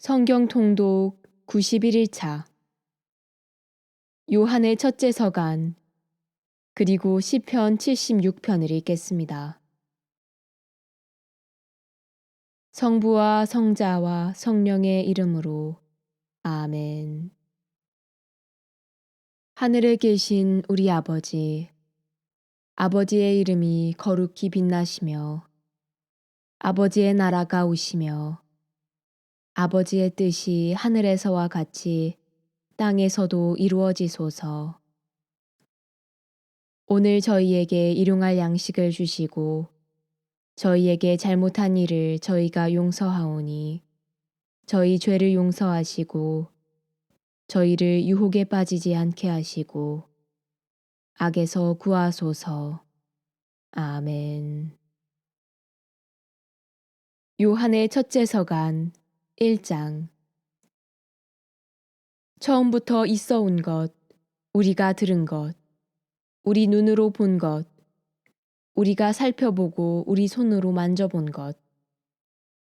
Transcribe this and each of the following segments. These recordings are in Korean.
성경 통독 91일차 요한의 첫째 서간 그리고 시편 76편을 읽겠습니다. 성부와 성자와 성령의 이름으로 아멘. 하늘에 계신 우리 아버지, 아버지의 이름이 거룩히 빛나시며 아버지의 나라가 오시며 아버지의 뜻이 하늘에서와 같이 땅에서도 이루어지소서. 오늘 저희에게 일용할 양식을 주시고 저희에게 잘못한 일을 저희가 용서하오니 저희 죄를 용서하시고 저희를 유혹에 빠지지 않게 하시고 악에서 구하소서. 아멘. 요한의 첫째 서간 1장. 처음부터 있어 온 것, 우리가 들은 것, 우리 눈으로 본 것, 우리가 살펴보고 우리 손으로 만져본 것,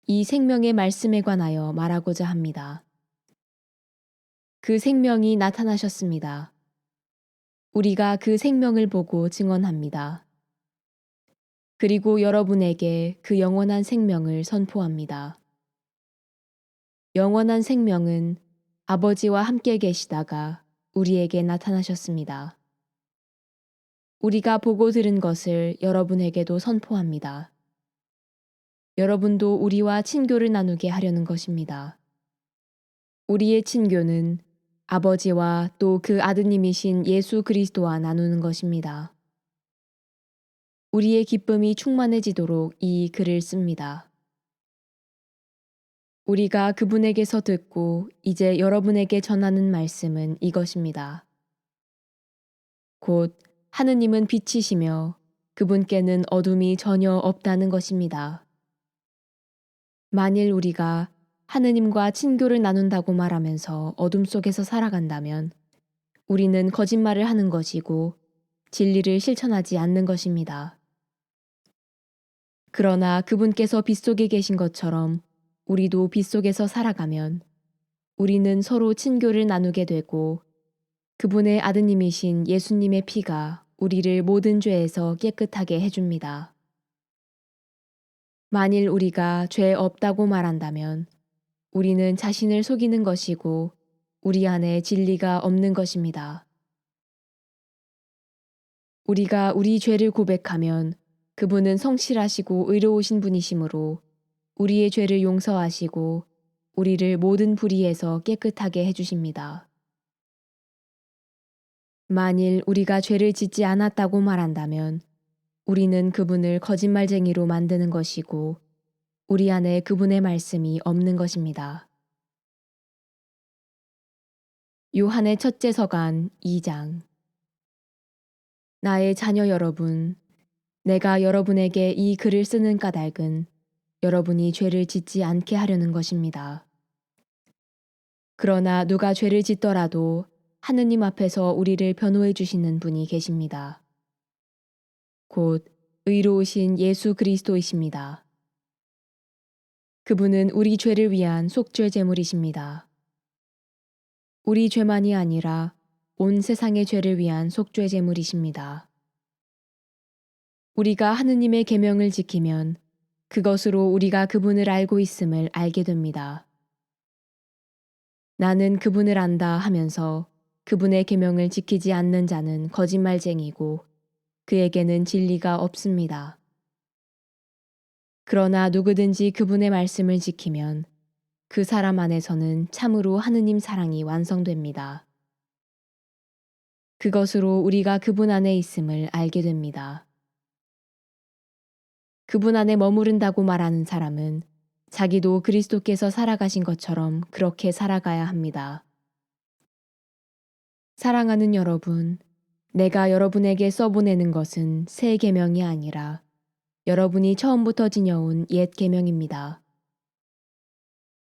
이 생명의 말씀에 관하여 말하고자 합니다. 그 생명이 나타나셨습니다. 우리가 그 생명을 보고 증언합니다. 그리고 여러분에게 그 영원한 생명을 선포합니다. 영원한 생명은 아버지와 함께 계시다가 우리에게 나타나셨습니다. 우리가 보고 들은 것을 여러분에게도 선포합니다. 여러분도 우리와 친교를 나누게 하려는 것입니다. 우리의 친교는 아버지와 또 그 아드님이신 예수 그리스도와 나누는 것입니다. 우리의 기쁨이 충만해지도록 이 글을 씁니다. 우리가 그분에게서 듣고 이제 여러분에게 전하는 말씀은 이것입니다. 곧 하느님은 빛이시며 그분께는 어둠이 전혀 없다는 것입니다. 만일 우리가 하느님과 친교를 나눈다고 말하면서 어둠 속에서 살아간다면 우리는 거짓말을 하는 것이고 진리를 실천하지 않는 것입니다. 그러나 그분께서 빛 속에 계신 것처럼 우리도 빛 속에서 살아가면 우리는 서로 친교를 나누게 되고 그분의 아드님이신 예수님의 피가 우리를 모든 죄에서 깨끗하게 해줍니다. 만일 우리가 죄 없다고 말한다면 우리는 자신을 속이는 것이고 우리 안에 진리가 없는 것입니다. 우리가 우리 죄를 고백하면 그분은 성실하시고 의로우신 분이시므로 우리의 죄를 용서하시고 우리를 모든 불의에서 깨끗하게 해주십니다. 만일 우리가 죄를 짓지 않았다고 말한다면 우리는 그분을 거짓말쟁이로 만드는 것이고 우리 안에 그분의 말씀이 없는 것입니다. 요한의 첫째 서간 2장. 나의 자녀 여러분, 내가 여러분에게 이 글을 쓰는 까닭은 여러분이 죄를 짓지 않게 하려는 것입니다. 그러나 누가 죄를 짓더라도 하느님 앞에서 우리를 변호해 주시는 분이 계십니다. 곧 의로우신 예수 그리스도이십니다. 그분은 우리 죄를 위한 속죄 제물이십니다. 우리 죄만이 아니라 온 세상의 죄를 위한 속죄 제물이십니다. 우리가 하느님의 계명을 지키면 그것으로 우리가 그분을 알고 있음을 알게 됩니다. 나는 그분을 안다 하면서 그분의 계명을 지키지 않는 자는 거짓말쟁이고 그에게는 진리가 없습니다. 그러나 누구든지 그분의 말씀을 지키면 그 사람 안에서는 참으로 하느님 사랑이 완성됩니다. 그것으로 우리가 그분 안에 있음을 알게 됩니다. 그분 안에 머무른다고 말하는 사람은 자기도 그리스도께서 살아가신 것처럼 그렇게 살아가야 합니다. 사랑하는 여러분, 내가 여러분에게 써보내는 것은 새 계명이 아니라 여러분이 처음부터 지녀온 옛 계명입니다.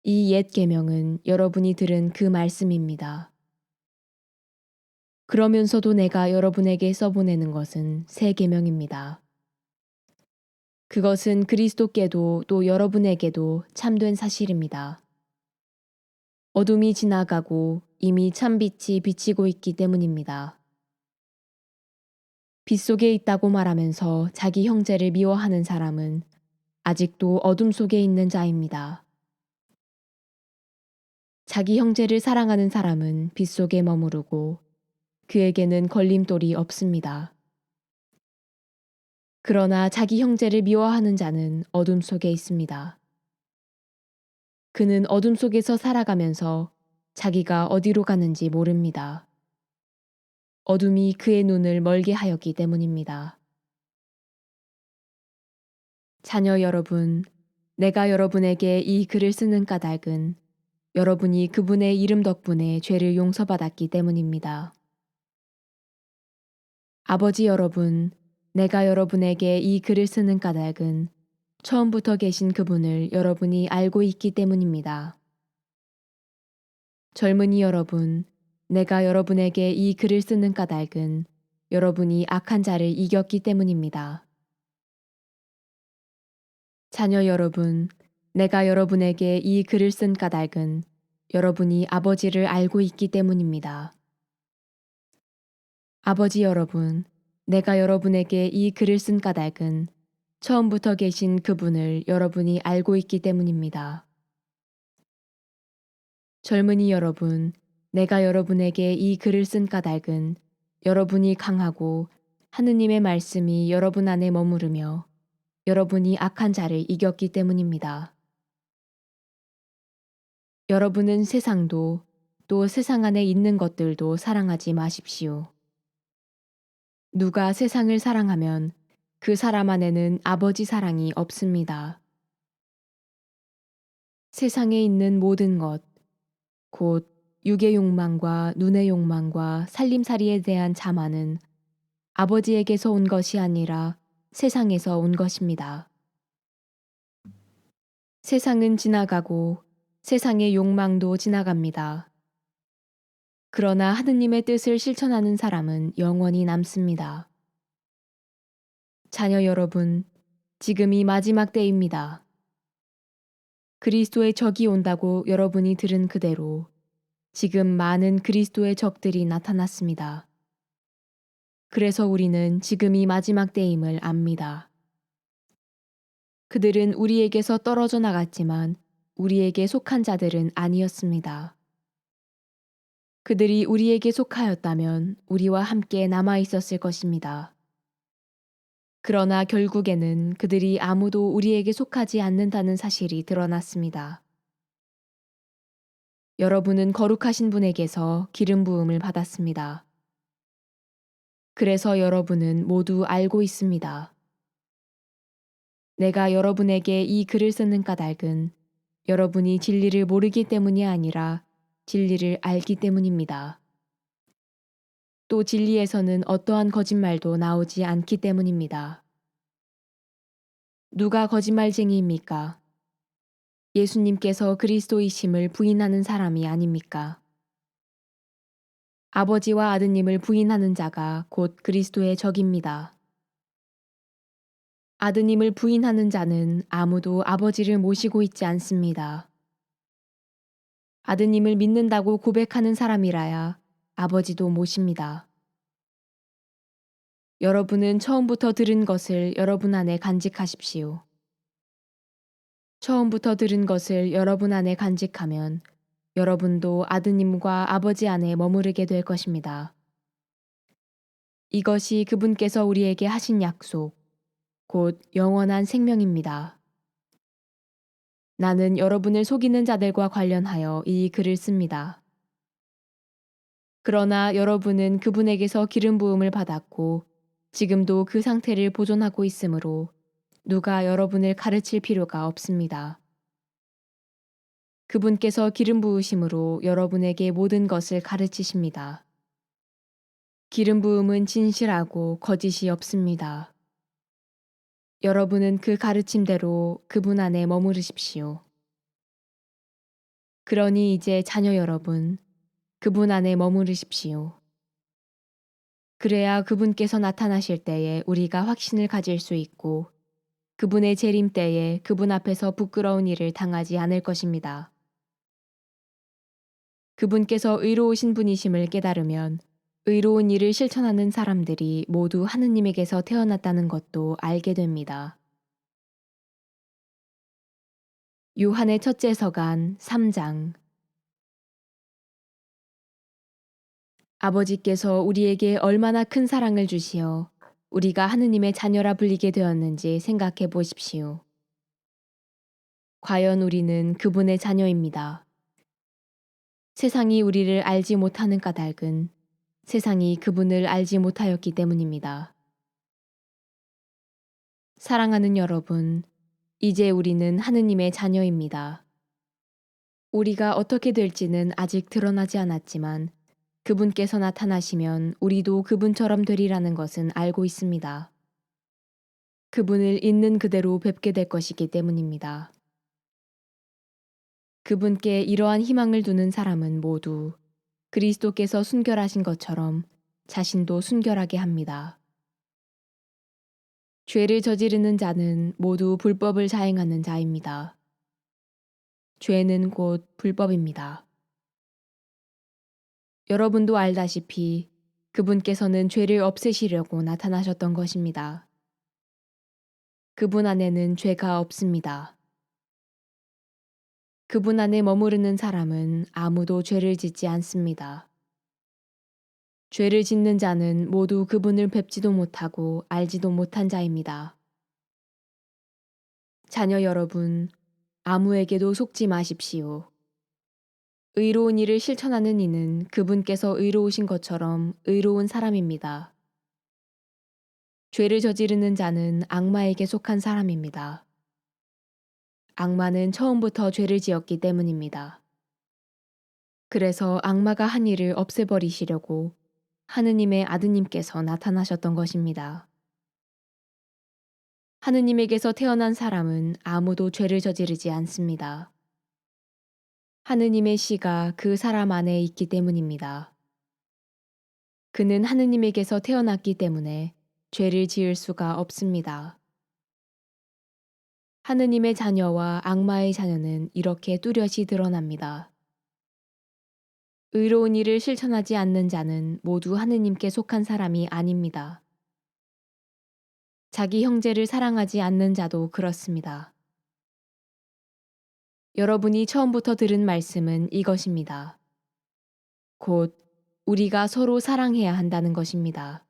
이 옛 계명은 여러분이 들은 그 말씀입니다. 그러면서도 내가 여러분에게 써보내는 것은 새 계명입니다. 그것은 그리스도께도 또 여러분에게도 참된 사실입니다. 어둠이 지나가고 이미 참빛이 비치고 있기 때문입니다. 빛 속에 있다고 말하면서 자기 형제를 미워하는 사람은 아직도 어둠 속에 있는 자입니다. 자기 형제를 사랑하는 사람은 빛 속에 머무르고 그에게는 걸림돌이 없습니다. 그러나 자기 형제를 미워하는 자는 어둠 속에 있습니다. 그는 어둠 속에서 살아가면서 자기가 어디로 가는지 모릅니다. 어둠이 그의 눈을 멀게 하였기 때문입니다. 자녀 여러분, 내가 여러분에게 이 글을 쓰는 까닭은 여러분이 그분의 이름 덕분에 죄를 용서받았기 때문입니다. 아버지 여러분, 내가 여러분에게 이 글을 쓰는 까닭은 처음부터 계신 그분을 여러분이 알고 있기 때문입니다. 젊은이 여러분, 내가 여러분에게 이 글을 쓰는 까닭은 여러분이 악한 자를 이겼기 때문입니다. 자녀 여러분, 내가 여러분에게 이 글을 쓴 까닭은 여러분이 아버지를 알고 있기 때문입니다. 아버지 여러분, 내가 여러분에게 이 글을 쓴 까닭은 처음부터 계신 그분을 여러분이 알고 있기 때문입니다. 젊은이 여러분, 내가 여러분에게 이 글을 쓴 까닭은 여러분이 강하고 하느님의 말씀이 여러분 안에 머무르며 여러분이 악한 자를 이겼기 때문입니다. 여러분은 세상도 또 세상 안에 있는 것들도 사랑하지 마십시오. 누가 세상을 사랑하면 그 사람 안에는 아버지 사랑이 없습니다. 세상에 있는 모든 것, 곧 육의 욕망과 눈의 욕망과 살림살이에 대한 자만은 아버지에게서 온 것이 아니라 세상에서 온 것입니다. 세상은 지나가고 세상의 욕망도 지나갑니다. 그러나 하느님의 뜻을 실천하는 사람은 영원히 남습니다. 자녀 여러분, 지금이 마지막 때입니다. 그리스도의 적이 온다고 여러분이 들은 그대로 지금 많은 그리스도의 적들이 나타났습니다. 그래서 우리는 지금이 마지막 때임을 압니다. 그들은 우리에게서 떨어져 나갔지만 우리에게 속한 자들은 아니었습니다. 그들이 우리에게 속하였다면 우리와 함께 남아 있었을 것입니다. 그러나 결국에는 그들이 아무도 우리에게 속하지 않는다는 사실이 드러났습니다. 여러분은 거룩하신 분에게서 기름 부음을 받았습니다. 그래서 여러분은 모두 알고 있습니다. 내가 여러분에게 이 글을 쓰는 까닭은 여러분이 진리를 모르기 때문이 아니라 진리를 알기 때문입니다. 또 진리에서는 어떠한 거짓말도 나오지 않기 때문입니다. 누가 거짓말쟁이입니까? 예수님께서 그리스도이심을 부인하는 사람이 아닙니까? 아버지와 아드님을 부인하는 자가 곧 그리스도의 적입니다. 아드님을 부인하는 자는 아무도 아버지를 모시고 있지 않습니다. 아드님을 믿는다고 고백하는 사람이라야 아버지도 모십니다. 여러분은 처음부터 들은 것을 여러분 안에 간직하십시오. 처음부터 들은 것을 여러분 안에 간직하면 여러분도 아드님과 아버지 안에 머무르게 될 것입니다. 이것이 그분께서 우리에게 하신 약속, 곧 영원한 생명입니다. 나는 여러분을 속이는 자들과 관련하여 이 글을 씁니다. 그러나 여러분은 그분에게서 기름 부음을 받았고 지금도 그 상태를 보존하고 있으므로 누가 여러분을 가르칠 필요가 없습니다. 그분께서 기름 부으심으로 여러분에게 모든 것을 가르치십니다. 기름 부음은 진실하고 거짓이 없습니다. 여러분은 그 가르침대로 그분 안에 머무르십시오. 그러니 이제 자녀 여러분, 그분 안에 머무르십시오. 그래야 그분께서 나타나실 때에 우리가 확신을 가질 수 있고 그분의 재림 때에 그분 앞에서 부끄러운 일을 당하지 않을 것입니다. 그분께서 의로우신 분이심을 깨달으면 의로운 일을 실천하는 사람들이 모두 하느님에게서 태어났다는 것도 알게 됩니다. 요한의 첫째 서간 3장. 아버지께서 우리에게 얼마나 큰 사랑을 주시어 우리가 하느님의 자녀라 불리게 되었는지 생각해 보십시오. 과연 우리는 그분의 자녀입니다. 세상이 우리를 알지 못하는 까닭은 세상이 그분을 알지 못하였기 때문입니다. 사랑하는 여러분, 이제 우리는 하느님의 자녀입니다. 우리가 어떻게 될지는 아직 드러나지 않았지만 그분께서 나타나시면 우리도 그분처럼 되리라는 것은 알고 있습니다. 그분을 있는 그대로 뵙게 될 것이기 때문입니다. 그분께 이러한 희망을 두는 사람은 모두 그리스도께서 순결하신 것처럼 자신도 순결하게 합니다. 죄를 저지르는 자는 모두 불법을 자행하는 자입니다. 죄는 곧 불법입니다. 여러분도 알다시피 그분께서는 죄를 없애시려고 나타나셨던 것입니다. 그분 안에는 죄가 없습니다. 그분 안에 머무르는 사람은 아무도 죄를 짓지 않습니다. 죄를 짓는 자는 모두 그분을 뵙지도 못하고 알지도 못한 자입니다. 자녀 여러분, 아무에게도 속지 마십시오. 의로운 일을 실천하는 이는 그분께서 의로우신 것처럼 의로운 사람입니다. 죄를 저지르는 자는 악마에게 속한 사람입니다. 악마는 처음부터 죄를 지었기 때문입니다. 그래서 악마가 한 일을 없애버리시려고 하느님의 아드님께서 나타나셨던 것입니다. 하느님에게서 태어난 사람은 아무도 죄를 저지르지 않습니다. 하느님의 씨가 그 사람 안에 있기 때문입니다. 그는 하느님에게서 태어났기 때문에 죄를 지을 수가 없습니다. 하느님의 자녀와 악마의 자녀는 이렇게 뚜렷이 드러납니다. 의로운 일을 실천하지 않는 자는 모두 하느님께 속한 사람이 아닙니다. 자기 형제를 사랑하지 않는 자도 그렇습니다. 여러분이 처음부터 들은 말씀은 이것입니다. 곧 우리가 서로 사랑해야 한다는 것입니다.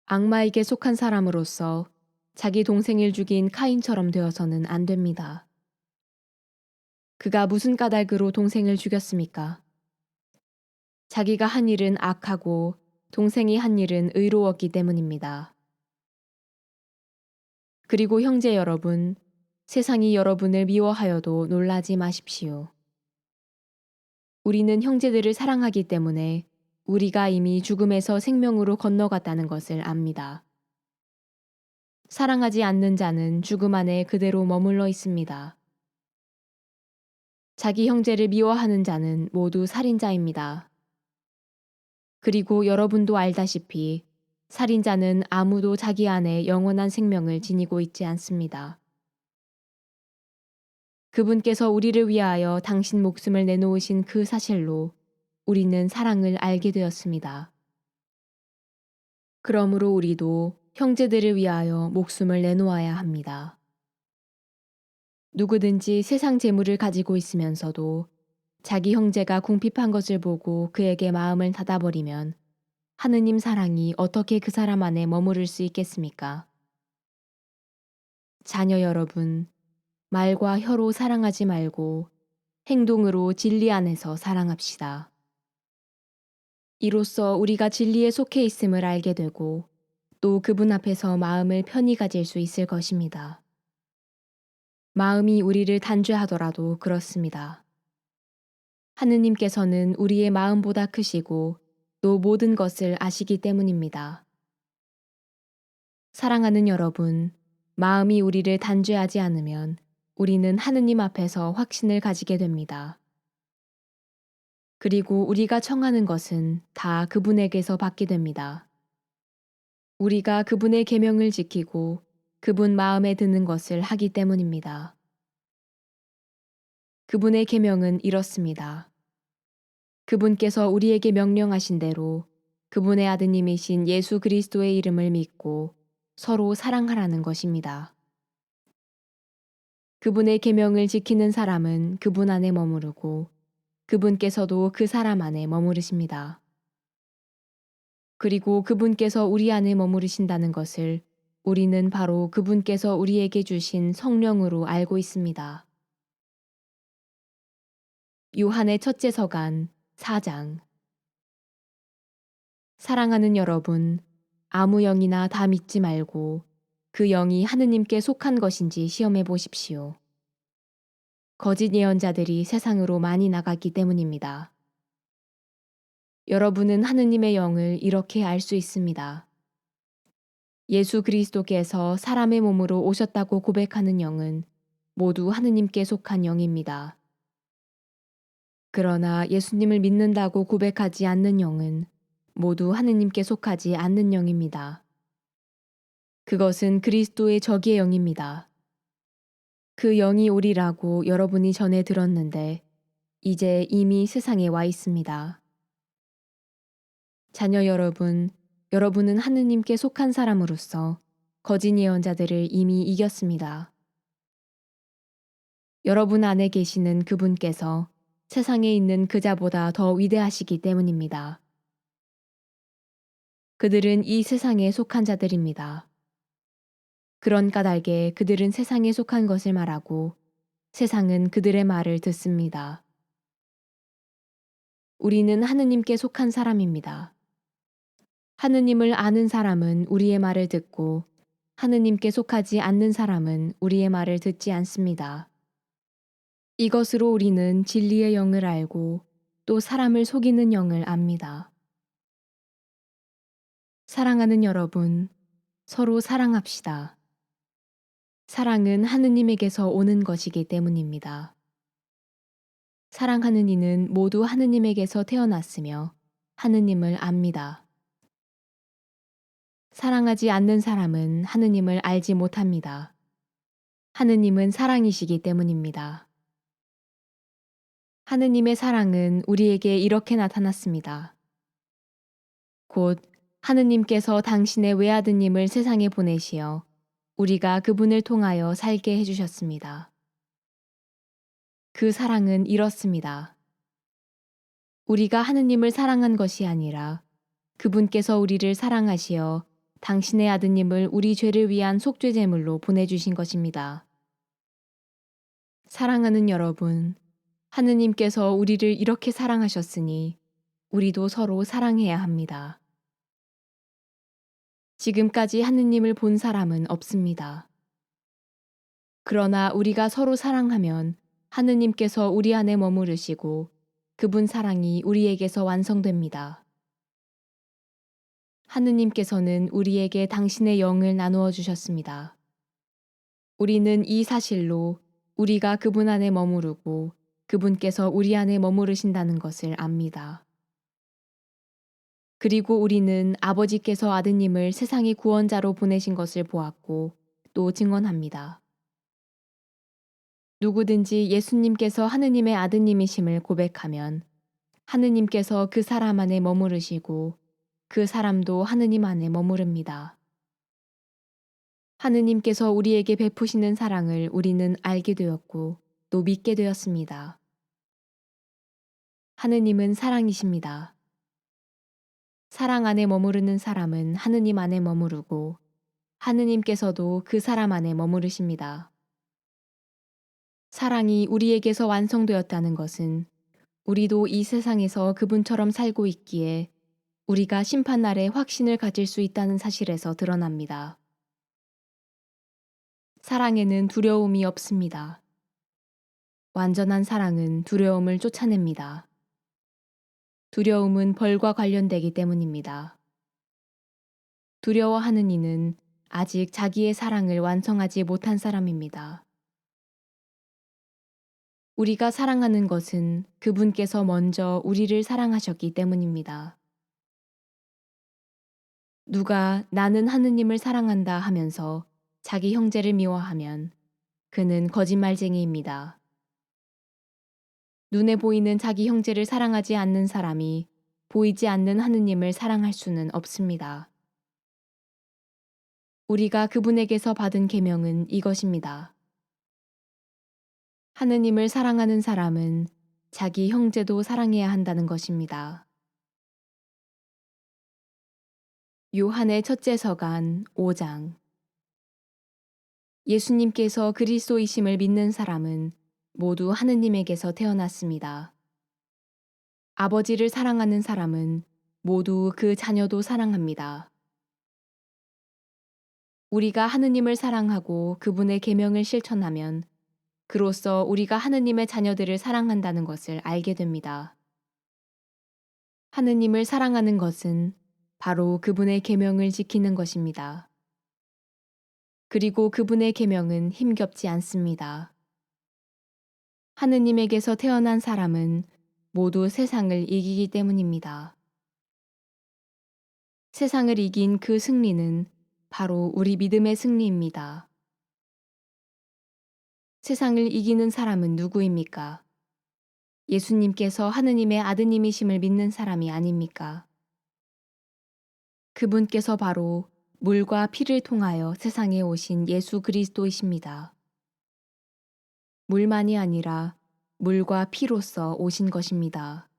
악마에게 속한 사람으로서 자기 동생을 죽인 카인처럼 되어서는 안 됩니다. 그가 무슨 까닭으로 동생을 죽였습니까? 자기가 한 일은 악하고 동생이 한 일은 의로웠기 때문입니다. 그리고 형제 여러분, 세상이 여러분을 미워하여도 놀라지 마십시오. 우리는 형제들을 사랑하기 때문에 우리가 이미 죽음에서 생명으로 건너갔다는 것을 압니다. 사랑하지 않는 자는 죽음 안에 그대로 머물러 있습니다. 자기 형제를 미워하는 자는 모두 살인자입니다. 그리고 여러분도 알다시피 살인자는 아무도 자기 안에 영원한 생명을 지니고 있지 않습니다. 그분께서 우리를 위하여 당신 목숨을 내놓으신 그 사실로 우리는 사랑을 알게 되었습니다. 그러므로 우리도 형제들을 위하여 목숨을 내놓아야 합니다. 누구든지 세상 재물을 가지고 있으면서도 자기 형제가 궁핍한 것을 보고 그에게 마음을 닫아버리면 하느님 사랑이 어떻게 그 사람 안에 머무를 수 있겠습니까? 자녀 여러분, 말과 혀로 사랑하지 말고 행동으로 진리 안에서 사랑합시다. 이로써 우리가 진리에 속해 있음을 알게 되고 또 그분 앞에서 마음을 편히 가질 수 있을 것입니다. 마음이 우리를 단죄하더라도 그렇습니다. 하느님께서는 우리의 마음보다 크시고 또 모든 것을 아시기 때문입니다. 사랑하는 여러분, 마음이 우리를 단죄하지 않으면 우리는 하느님 앞에서 확신을 가지게 됩니다. 그리고 우리가 청하는 것은 다 그분에게서 받게 됩니다. 우리가 그분의 계명을 지키고 그분 마음에 드는 것을 하기 때문입니다. 그분의 계명은 이렇습니다. 그분께서 우리에게 명령하신 대로 그분의 아드님이신 예수 그리스도의 이름을 믿고 서로 사랑하라는 것입니다. 그분의 계명을 지키는 사람은 그분 안에 머무르고 그분께서도 그 사람 안에 머무르십니다. 그리고 그분께서 우리 안에 머무르신다는 것을 우리는 바로 그분께서 우리에게 주신 성령으로 알고 있습니다. 요한의 첫째 서간 4장. 사랑하는 여러분, 아무 영이나 다 믿지 말고 그 영이 하느님께 속한 것인지 시험해 보십시오. 거짓 예언자들이 세상으로 많이 나갔기 때문입니다. 여러분은 하느님의 영을 이렇게 알 수 있습니다. 예수 그리스도께서 사람의 몸으로 오셨다고 고백하는 영은 모두 하느님께 속한 영입니다. 그러나 예수님을 믿는다고 고백하지 않는 영은 모두 하느님께 속하지 않는 영입니다. 그것은 그리스도의 적의 영입니다. 그 영이 오리라고 여러분이 전에 들었는데 이제 이미 세상에 와 있습니다. 자녀 여러분, 여러분은 하느님께 속한 사람으로서 거짓 예언자들을 이미 이겼습니다. 여러분 안에 계시는 그분께서 세상에 있는 그자보다 더 위대하시기 때문입니다. 그들은 이 세상에 속한 자들입니다. 그런 까닭에 그들은 세상에 속한 것을 말하고 세상은 그들의 말을 듣습니다. 우리는 하느님께 속한 사람입니다. 하느님을 아는 사람은 우리의 말을 듣고 하느님께 속하지 않는 사람은 우리의 말을 듣지 않습니다. 이것으로 우리는 진리의 영을 알고 또 사람을 속이는 영을 압니다. 사랑하는 여러분, 서로 사랑합시다. 사랑은 하느님에게서 오는 것이기 때문입니다. 사랑하는 이는 모두 하느님에게서 태어났으며 하느님을 압니다. 사랑하지 않는 사람은 하느님을 알지 못합니다. 하느님은 사랑이시기 때문입니다. 하느님의 사랑은 우리에게 이렇게 나타났습니다. 곧 하느님께서 당신의 외아드님을 세상에 보내시어 우리가 그분을 통하여 살게 해주셨습니다. 그 사랑은 이렇습니다. 우리가 하느님을 사랑한 것이 아니라 그분께서 우리를 사랑하시어 당신의 아드님을 우리 죄를 위한 속죄 제물로 보내주신 것입니다. 사랑하는 여러분, 하느님께서 우리를 이렇게 사랑하셨으니 우리도 서로 사랑해야 합니다. 지금까지 하느님을 본 사람은 없습니다. 그러나 우리가 서로 사랑하면 하느님께서 우리 안에 머무르시고 그분 사랑이 우리에게서 완성됩니다. 하느님께서는 우리에게 당신의 영을 나누어 주셨습니다. 우리는 이 사실로 우리가 그분 안에 머무르고 그분께서 우리 안에 머무르신다는 것을 압니다. 그리고 우리는 아버지께서 아드님을 세상의 구원자로 보내신 것을 보았고 또 증언합니다. 누구든지 예수님께서 하느님의 아드님이심을 고백하면 하느님께서 그 사람 안에 머무르시고 그 사람도 하느님 안에 머무릅니다. 하느님께서 우리에게 베푸시는 사랑을 우리는 알게 되었고 또 믿게 되었습니다. 하느님은 사랑이십니다. 사랑 안에 머무르는 사람은 하느님 안에 머무르고 하느님께서도 그 사람 안에 머무르십니다. 사랑이 우리에게서 완성되었다는 것은 우리도 이 세상에서 그분처럼 살고 있기에 우리가 심판날에 확신을 가질 수 있다는 사실에서 드러납니다. 사랑에는 두려움이 없습니다. 완전한 사랑은 두려움을 쫓아냅니다. 두려움은 벌과 관련되기 때문입니다. 두려워하는 이는 아직 자기의 사랑을 완성하지 못한 사람입니다. 우리가 사랑하는 것은 그분께서 먼저 우리를 사랑하셨기 때문입니다. 누가 나는 하느님을 사랑한다 하면서 자기 형제를 미워하면 그는 거짓말쟁이입니다. 눈에 보이는 자기 형제를 사랑하지 않는 사람이 보이지 않는 하느님을 사랑할 수는 없습니다. 우리가 그분에게서 받은 계명은 이것입니다. 하느님을 사랑하는 사람은 자기 형제도 사랑해야 한다는 것입니다. 요한의 첫째 서간 5장. 예수님께서 그리스도이심을 믿는 사람은 모두 하느님에게서 태어났습니다. 아버지를 사랑하는 사람은 모두 그 자녀도 사랑합니다. 우리가 하느님을 사랑하고 그분의 계명을 실천하면 그로써 우리가 하느님의 자녀들을 사랑한다는 것을 알게 됩니다. 하느님을 사랑하는 것은 바로 그분의 계명을 지키는 것입니다. 그리고 그분의 계명은 힘겹지 않습니다. 하느님에게서 태어난 사람은 모두 세상을 이기기 때문입니다. 세상을 이긴 그 승리는 바로 우리 믿음의 승리입니다. 세상을 이기는 사람은 누구입니까? 예수님께서 하느님의 아드님이심을 믿는 사람이 아닙니까? 그분께서 바로 물과 피를 통하여 세상에 오신 예수 그리스도이십니다. 물만이 아니라 물과 피로써 오신 것입니다.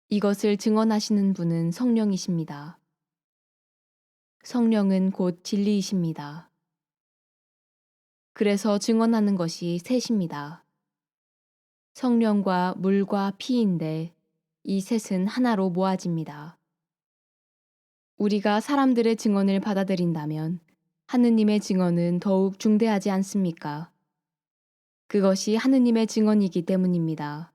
이것을 증언하시는 분은 성령이십니다. 성령은 곧 진리이십니다. 그래서 증언하는 것이 셋입니다. 성령과 물과 피인데 이 셋은 하나로 모아집니다. 우리가 사람들의 증언을 받아들인다면 하느님의 증언은 더욱 중대하지 않습니까? 그것이 하느님의 증언이기 때문입니다.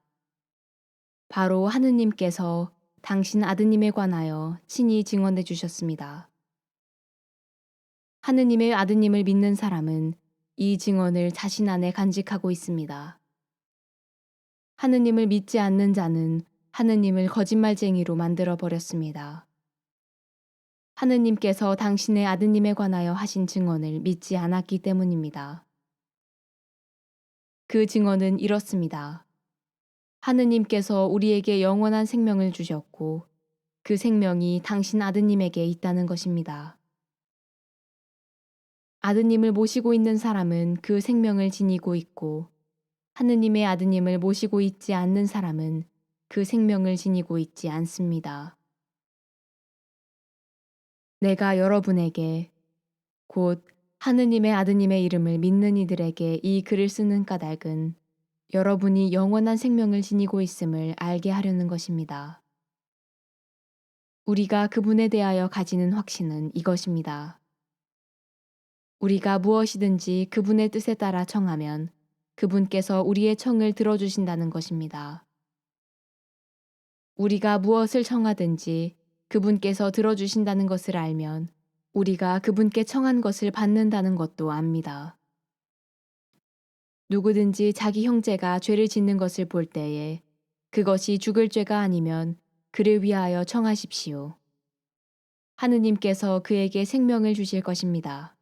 바로 하느님께서 당신 아드님에 관하여 친히 증언해 주셨습니다. 하느님의 아드님을 믿는 사람은 이 증언을 자신 안에 간직하고 있습니다. 하느님을 믿지 않는 자는 하느님을 거짓말쟁이로 만들어 버렸습니다. 하느님께서 당신의 아드님에 관하여 하신 증언을 믿지 않았기 때문입니다. 그 증언은 이렇습니다. 하느님께서 우리에게 영원한 생명을 주셨고 그 생명이 당신 아드님에게 있다는 것입니다. 아드님을 모시고 있는 사람은 그 생명을 지니고 있고 하느님의 아드님을 모시고 있지 않는 사람은 그 생명을 지니고 있지 않습니다. 내가 여러분에게 곧 하느님의 아드님의 이름을 믿는 이들에게 이 글을 쓰는 까닭은 여러분이 영원한 생명을 지니고 있음을 알게 하려는 것입니다. 우리가 그분에 대하여 가지는 확신은 이것입니다. 우리가 무엇이든지 그분의 뜻에 따라 청하면 그분께서 우리의 청을 들어주신다는 것입니다. 우리가 무엇을 청하든지 그분께서 들어주신다는 것을 알면 우리가 그분께 청한 것을 받는다는 것도 압니다. 누구든지 자기 형제가 죄를 짓는 것을 볼 때에 그것이 죽을 죄가 아니면 그를 위하여 청하십시오. 하느님께서 그에게 생명을 주실 것입니다.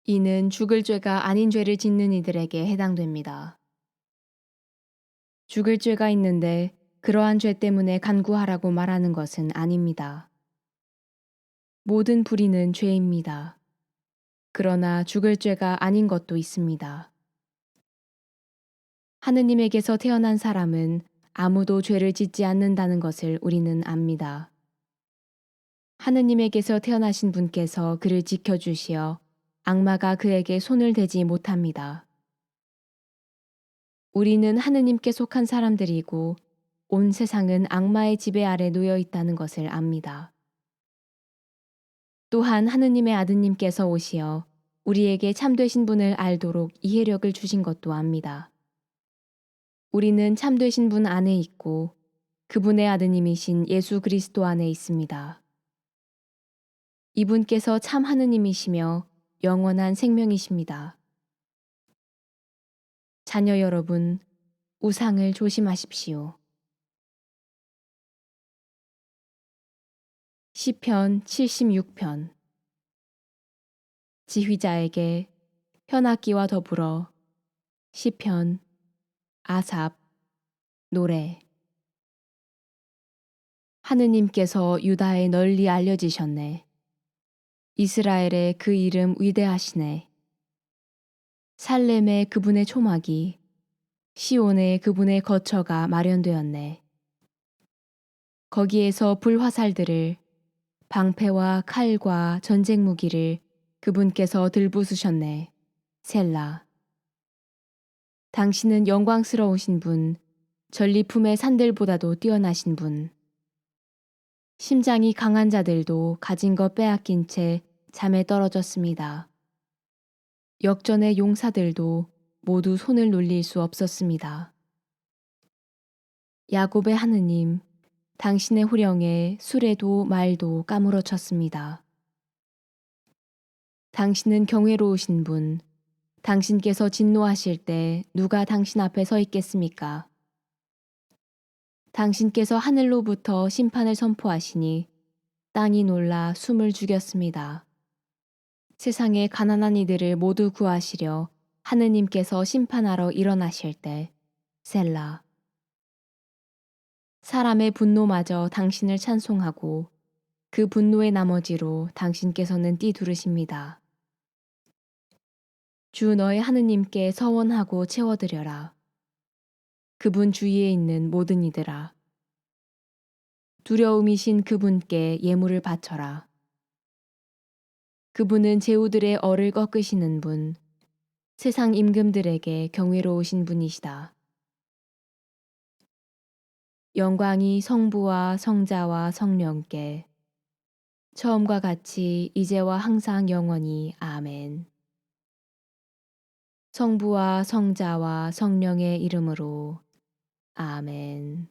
이는 죽을 죄가 아닌 죄를 짓는 이들에게 해당됩니다. 죽을 죄가 있는데 그러한 죄 때문에 간구하라고 말하는 것은 아닙니다. 모든 불의는 죄입니다. 그러나 죽을 죄가 아닌 것도 있습니다. 하느님에게서 태어난 사람은 아무도 죄를 짓지 않는다는 것을 우리는 압니다. 하느님에게서 태어나신 분께서 그를 지켜주시어 악마가 그에게 손을 대지 못합니다. 우리는 하느님께 속한 사람들이고 온 세상은 악마의 지배 아래 놓여 있다는 것을 압니다. 또한 하느님의 아드님께서 오시어 우리에게 참되신 분을 알도록 이해력을 주신 것도 압니다. 우리는 참되신 분 안에 있고 그분의 아드님이신 예수 그리스도 안에 있습니다. 이분께서 참 하느님이시며 영원한 생명이십니다. 자녀 여러분, 우상을 조심하십시오. 시편 76편. 지휘자에게 현악기와 더불어 시편 아삽. 노래. 하느님께서 유다에 널리 알려지셨네. 이스라엘의 그 이름 위대하시네. 살렘에 그분의 초막이, 시온에 그분의 거처가 마련되었네. 거기에서 불화살들을, 방패와 칼과 전쟁 무기를 그분께서 들부수셨네. 셀라. 당신은 영광스러우신 분, 전리품의 산들보다도 뛰어나신 분. 심장이 강한 자들도 가진 것 빼앗긴 채 잠에 떨어졌습니다. 역전의 용사들도 모두 손을 놀릴 수 없었습니다. 야곱의 하느님, 당신의 후령에 수레도 말도 까무러쳤습니다. 당신은 경외로우신 분, 당신께서 진노하실 때 누가 당신 앞에 서 있겠습니까? 당신께서 하늘로부터 심판을 선포하시니 땅이 놀라 숨을 죽였습니다. 세상의 가난한 이들을 모두 구하시려 하느님께서 심판하러 일어나실 때 셀라. 사람의 분노마저 당신을 찬송하고 그 분노의 나머지로 당신께서는 띠두르십니다. 주 너의 하느님께 서원하고 채워드려라. 그분 주위에 있는 모든 이들아. 두려움이신 그분께 예물을 바쳐라. 그분은 제후들의 얼을 꺾으시는 분, 세상 임금들에게 경외로우신 분이시다. 영광이 성부와 성자와 성령께 처음과 같이 이제와 항상 영원히 아멘. 성부와 성자와 성령의 이름으로 아멘.